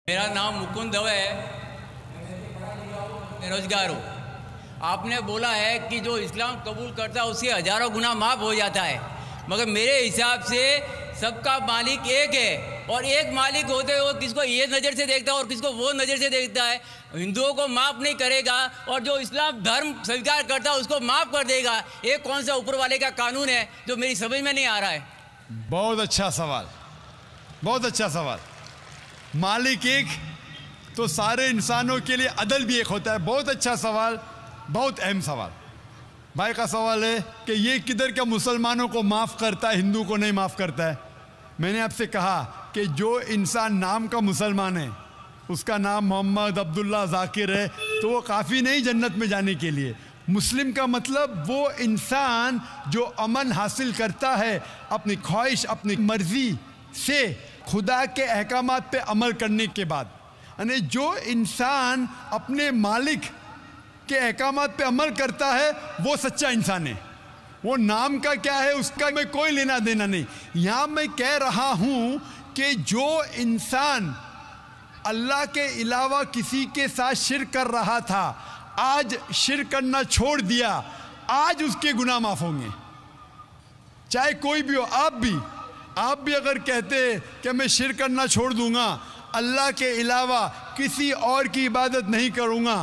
मेरा नाम मुकुंद दवे है, बेरोजगार हूँ। आपने बोला है कि जो इस्लाम कबूल करता है उसके हजारों गुनाह माफ़ हो जाता है, मगर मेरे हिसाब से सबका मालिक एक है और एक मालिक होते हुए किसको ये नज़र से देखता है और किसको वो नज़र से देखता है। हिंदुओं को माफ़ नहीं करेगा और जो इस्लाम धर्म स्वीकार करता है उसको माफ़ कर देगा। ये कौन सा ऊपर वाले का कानून है जो मेरी समझ में नहीं आ रहा है। बहुत अच्छा सवाल, बहुत अच्छा सवाल। मालिक एक तो सारे इंसानों के लिए अदल भी एक होता है। बहुत अच्छा सवाल, बहुत अहम सवाल। भाई का सवाल है कि ये किधर क्या मुसलमानों को माफ़ करता है, हिंदू को नहीं माफ़ करता है। मैंने आपसे कहा कि जो इंसान नाम का मुसलमान है, उसका नाम मोहम्मद अब्दुल्ला जाकिर है, तो वो काफ़ी नहीं जन्नत में जाने के लिए। मुस्लिम का मतलब वो इंसान जो अमन हासिल करता है अपनी ख्वाहिश, अपनी मर्ज़ी से खुदा के अहकामात पे अमल करने के बाद। यानी जो इंसान अपने मालिक के अहकामात पे अमल करता है वो सच्चा इंसान है। वो नाम का क्या है उसका मैं कोई लेना देना नहीं। यहाँ मैं कह रहा हूँ कि जो इंसान अल्लाह के अलावा किसी के साथ शिर्क कर रहा था, आज शिर्क करना छोड़ दिया, आज उसके गुनाह माफ़ होंगे। चाहे कोई भी हो, आप भी अगर कहते कि मैं शिर्क करना छोड़ दूंगा, अल्लाह के अलावा किसी और की इबादत नहीं करूंगा,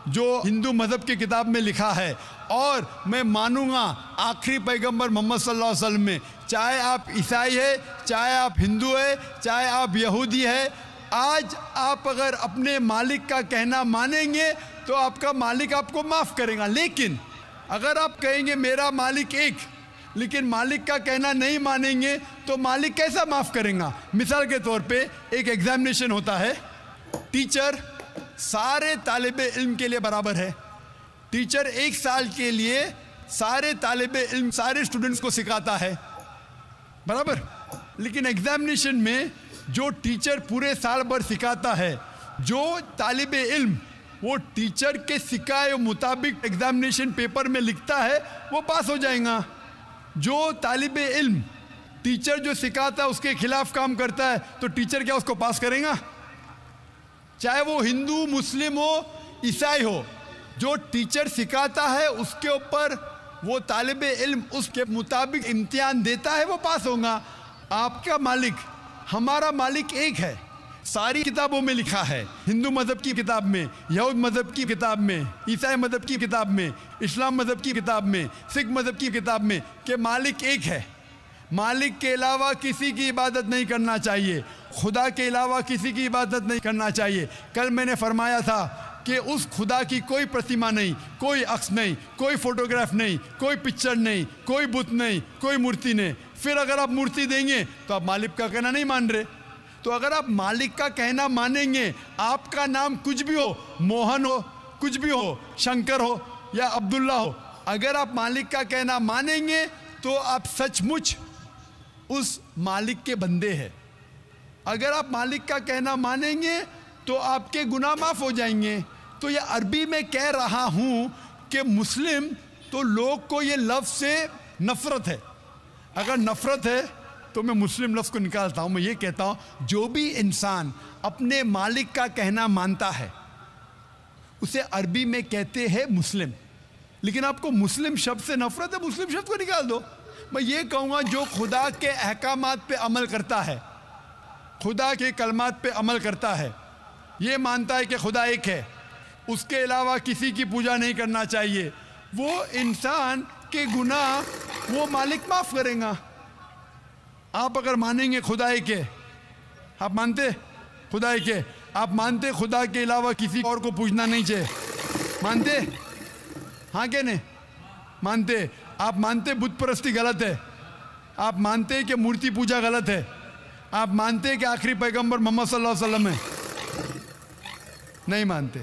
जो हिंदू मज़हब की किताब में लिखा है, और मैं मानूंगा आखिरी पैगंबर मोहम्मद सल्लल्लाहु अलैहि वसल्लम में, चाहे आप ईसाई है, चाहे आप हिंदू है, चाहे आप यहूदी है, आज आप अगर अपने मालिक का कहना मानेंगे तो आपका मालिक आपको माफ़ करेगा। लेकिन अगर आप कहेंगे मेरा मालिक एक, लेकिन मालिक का कहना नहीं मानेंगे तो मालिक कैसा माफ़ करेगा। मिसाल के तौर पे एक एग्जामिनेशन होता है, टीचर सारे तालिब इल्म के लिए बराबर है। टीचर एक साल के लिए सारे तालिब इल्म, सारे स्टूडेंट्स को सिखाता है, बराबर। लेकिन एग्जामिनेशन में जो टीचर पूरे साल भर सिखाता है, जो तालिब इल्म वो टीचर के सिखाए मुताबिक एग्जामिनेशन पेपर में लिखता है, वो पास हो जाएगा। जो तालिब इल्म टीचर जो सिखाता है उसके खिलाफ काम करता है तो टीचर क्या उसको पास करेगा? चाहे वो हिंदू, मुस्लिम हो, ईसाई हो, जो टीचर सिखाता है उसके ऊपर वो तालिब इल्म उसके मुताबिक इम्तिहान देता है, वो पास होगा। आपका मालिक, हमारा मालिक एक है। सारी किताबों में लिखा है, हिंदू मज़हब की किताब में, यहूद मज़हब की किताब में, ईसाई मज़हब की किताब में, इस्लाम मज़हब की किताब में, सिख मज़हब की किताब में, कि मालिक एक है। मालिक के अलावा किसी की इबादत नहीं करना चाहिए, खुदा के अलावा किसी की इबादत नहीं करना चाहिए। कल मैंने फरमाया था कि उस खुदा की कोई प्रतिमा नहीं, कोई अक्स नहीं, कोई फोटोग्राफ नहीं, कोई पिक्चर नहीं, कोई बुत नहीं, कोई मूर्ति नहीं। फिर अगर आप मूर्ति देंगे तो आप मालिक का कहना नहीं मान रहे। तो अगर आप मालिक का कहना मानेंगे, आपका नाम कुछ भी हो, मोहन हो, कुछ भी हो, शंकर हो या अब्दुल्ला हो, अगर आप मालिक का कहना मानेंगे तो आप सचमुच उस मालिक के बंदे हैं। अगर आप मालिक का कहना मानेंगे तो आपके गुनाह माफ़ हो जाएंगे। तो ये अरबी में कह रहा हूँ कि मुस्लिम तो लोग को ये लफ्ज़ से नफ़रत है। अगर नफ़रत है तो मैं मुस्लिम लफ्ज़ को निकालता हूँ। मैं ये कहता हूँ जो भी इंसान अपने मालिक का कहना मानता है उसे अरबी में कहते हैं मुस्लिम। लेकिन आपको मुस्लिम शब्द से नफ़रत है, मुस्लिम शब्द को निकाल दो। मैं ये कहूँगा जो खुदा के अहकामात पे अमल करता है, खुदा के कलमात पे अमल करता है, ये मानता है कि खुदा एक है, उसके अलावा किसी की पूजा नहीं करना चाहिए, वो इंसान के गुनाह वो मालिक माफ़ करेगा। आप अगर मानेंगे खुदा एक है, आप मानते खुदा एक है, आप मानते खुदा के अलावा किसी और को पूजना नहीं चाहिए, मानते? हाँ क्या नहीं मानते? आप मानते बुत परस्ती गलत है, आप मानते कि मूर्ति पूजा गलत है, आप मानते कि आखिरी पैगंबर मोहम्मद सल्लल्लाहु अलैहि वसल्लम है? नहीं मानते।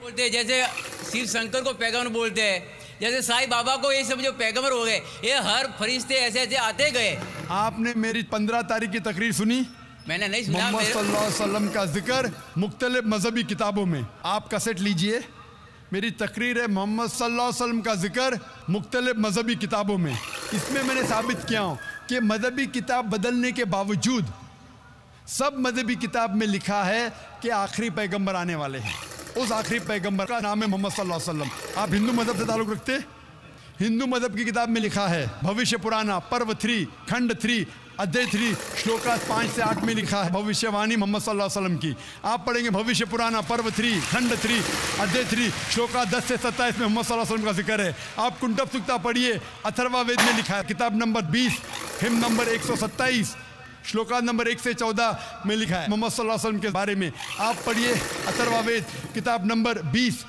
बोलते जैसे शिव शंकर को पैगंबर बोलते हैं, जैसे साईं बाबा को ये सब जो पैगंबर हो गए, ये हर फरिश्ते ऐसे ऐसे आते गए। आपने मेरी 15 तारीख की तकरीर सुनी? मैंने नहीं सुना। मोहम्मद सल्लल्लाहु अलैहि वसल्लम का जिक्र मुख्तलिफ मजहबी किताबों में, आप कैसेट लीजिए, मेरी तकरीर है मोहम्मद सल्लल्लाहु अलैहि वसल्लम का जिक्र मुख्तलिफ मजहबी किताबों में। इसमें मैंने साबित किया हूँ कि मजहबी किताब बदलने के बावजूद सब मजहबी किताब में लिखा है कि आखिरी पैगंबर आने वाले हैं। उस आखिरी पैगंबर का नाम है मोहम्मद सल्लल्लाहु अलैहि वसल्लम। आप हिंदू मजहब से ताल्लुक़ रखते? हिंदू मजहब की किताब में लिखा है, भविष्य पुराना पर्व 3 खंड 3 अध्याय 3 श्लोका 5 से 8 में लिखा है भविष्यवाणी मोहम्मद सल्लल्लाहु अलैहि वसल्लम की। आप पढ़ेंगे भविष्य पुराना पर्व 3 खंड 3 अध्याय 3 श्लोका 10 से 27 में मोहम्मद सल्लल्लाहु अलैहि वसल्लम का जिक्र है। आप कुंटब सुक्ता पढ़िए, अथर्ववेद में लिखा है, किताब number 20 him number 127 shloka number 1 से 14 में लिखा है मोहम्मद सल्लल्लाहु अलैहि वसल्लम के बारे में। आप पढ़िए अथर्ववेद किताब नंबर 20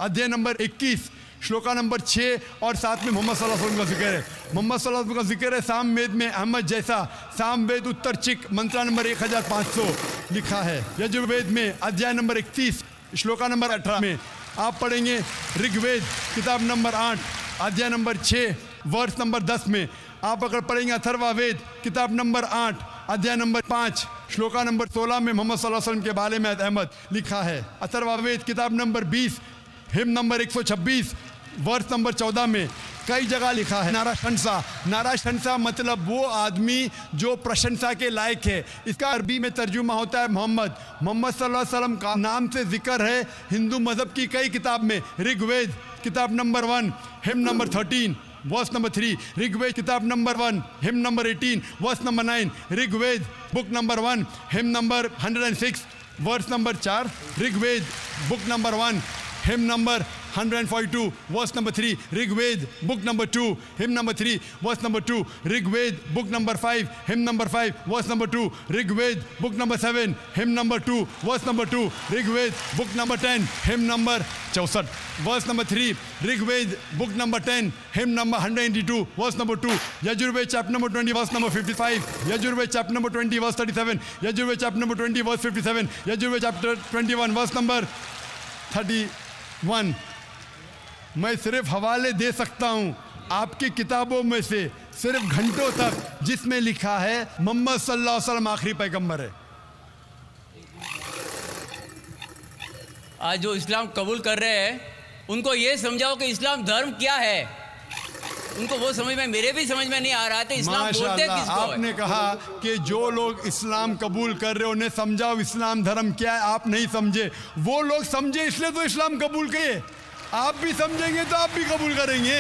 अध्याय नंबर 21 श्लोका नंबर 6 और 7 में मोहम्मद सल्लल्लाहु अलैहि वसल्लम का जिक्र है। मोहम्मद सल्लल्लाहु अलैहि वसल्लम का जिक्र है सामवेद में अहमद जैसा, सामवेद उत्तर चिक मंत्रा नंबर 1500 लिखा है। यजुर्वेद में अध्याय नंबर 31 श्लोका नंबर 18 में। आप पढ़ेंगे ऋग्वेद किताब नंबर 8 अध्याय नंबर 6 वर्ष नंबर 10 में। आप अगर पढ़ेंगे अथर्ववेद किताब नंबर 8 अध्याय नंबर 5 श्लोका नंबर 16 में मोहम्मद सल्लल्लाहु अलैहि वसल्लम के बारे में अहमद लिखा है। अथर्ववेद किताब नंबर 20 हिम नंबर 126 वर्ष नंबर 14 में कई जगह लिखा है नाराशंसा। नाराशंसा मतलब वो आदमी जो प्रशंसा के लायक है। इसका अरबी में तर्जुमा होता है मोहम्मद। मोहम्मद सल्लल्लाहु अलैहि वसल्लम का नाम से जिक्र है हिंदू मजहब की कई किताब में। ऋग्वेद किताब number 1 hymn number 13 verse number 3, Rigveda किताब number 1 hymn number 18 verse number 9, Rigveda book number 1 hymn number 106 verse number 4, Rigveda book number 1 hymn number 142 verse number 3, Rigveda book number 2 hymn number 3 verse number 2, Rigveda book number 5 hymn number 5 verse number 2, Rigveda book number 7 hymn number 2 verse number 2, Rigveda book number 10 hymn number 64 verse number 3, Rigveda book number 10 hymn number 182 verse number 2, Yajurveda chapter number 20 verse number 55, Yajurveda chapter number 20 verse 37, Yajurveda chapter number 20 verse 57, Yajurveda chapter 21 verse number 31। मैं सिर्फ हवाले दे सकता हूँ आपकी किताबों में से सिर्फ घंटों तक जिसमें लिखा है मोहम्मद सल्लल्लाहु अलैहि वसल्लम आखिरी पैगंबर है। आज जो इस्लाम कबूल कर रहे हैं उनको ये समझाओ कि इस्लाम धर्म क्या है। उनको वो समझ में, मेरे भी समझ में नहीं आ रहा था इस्लाम बोलते किसको है। आपने कहा कि जो लोग इस्लाम कबूल कर रहे उन्हें समझाओ इस्लाम धर्म क्या है। आप नहीं समझे, वो लोग समझे इसलिए तो इस्लाम कबूल किए। आप भी समझेंगे तो आप भी कबूल करेंगे।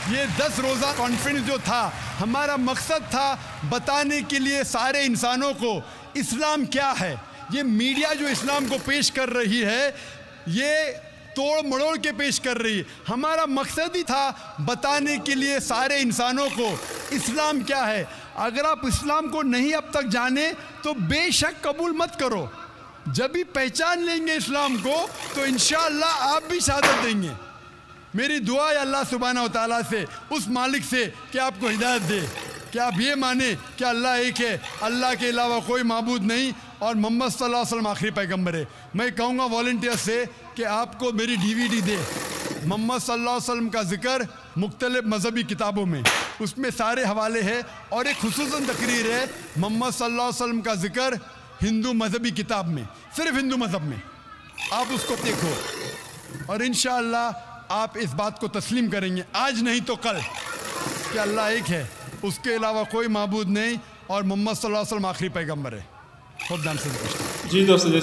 ये 10 रोज़ा कॉन्फ्रेंस जो था, हमारा मकसद था बताने के लिए सारे इंसानों को इस्लाम क्या है। ये मीडिया जो इस्लाम को पेश कर रही है ये तोड़ मड़ोड़ के पेश कर रही है। हमारा मकसद ही था बताने के लिए सारे इंसानों को इस्लाम क्या है। अगर आप इस्लाम को नहीं अब तक जाने तो बेशक कबूल मत करो। जब भी पहचान लेंगे इस्लाम को तो इंशाअल्लाह आप भी शहादत देंगे। मेरी दुआ है अल्लाह सुब्हानहू व तआला से, उस मालिक से कि आपको हिदायत दे कि आप ये माने कि अल्लाह एक है, अल्लाह के अलावा कोई माबूद नहीं और मोहम्मद सल्लल्लाहु अलैहि वसल्लम आखिरी पैगंबर है। मैं कहूँगा वॉलंटियर से कि आपको मेरी DVD दे मोहम्मद सल्लल्लाहु अलैहि वसल्लम का जिक्र मुख्तलिफ मजहबी किताबों में, उसमें सारे हवाले हैं और एक खुसूसन तकरीर है मोहम्मद सल्लल्लाहु अलैहि वसल्लम का जिक्र हिंदू मजहबी किताब में, सिर्फ हिंदू मजहब में। आप उसको देखो और इंशाअल्लाह आप इस बात को तस्लीम करेंगे आज नहीं तो कल कि अल्लाह एक है, उसके अलावा कोई माबूद नहीं और मोहम्मद सल्लल्लाहु अलैहि वसल्लम आखिरी पैगंबर है। खुद नाम से जी दोस्तों।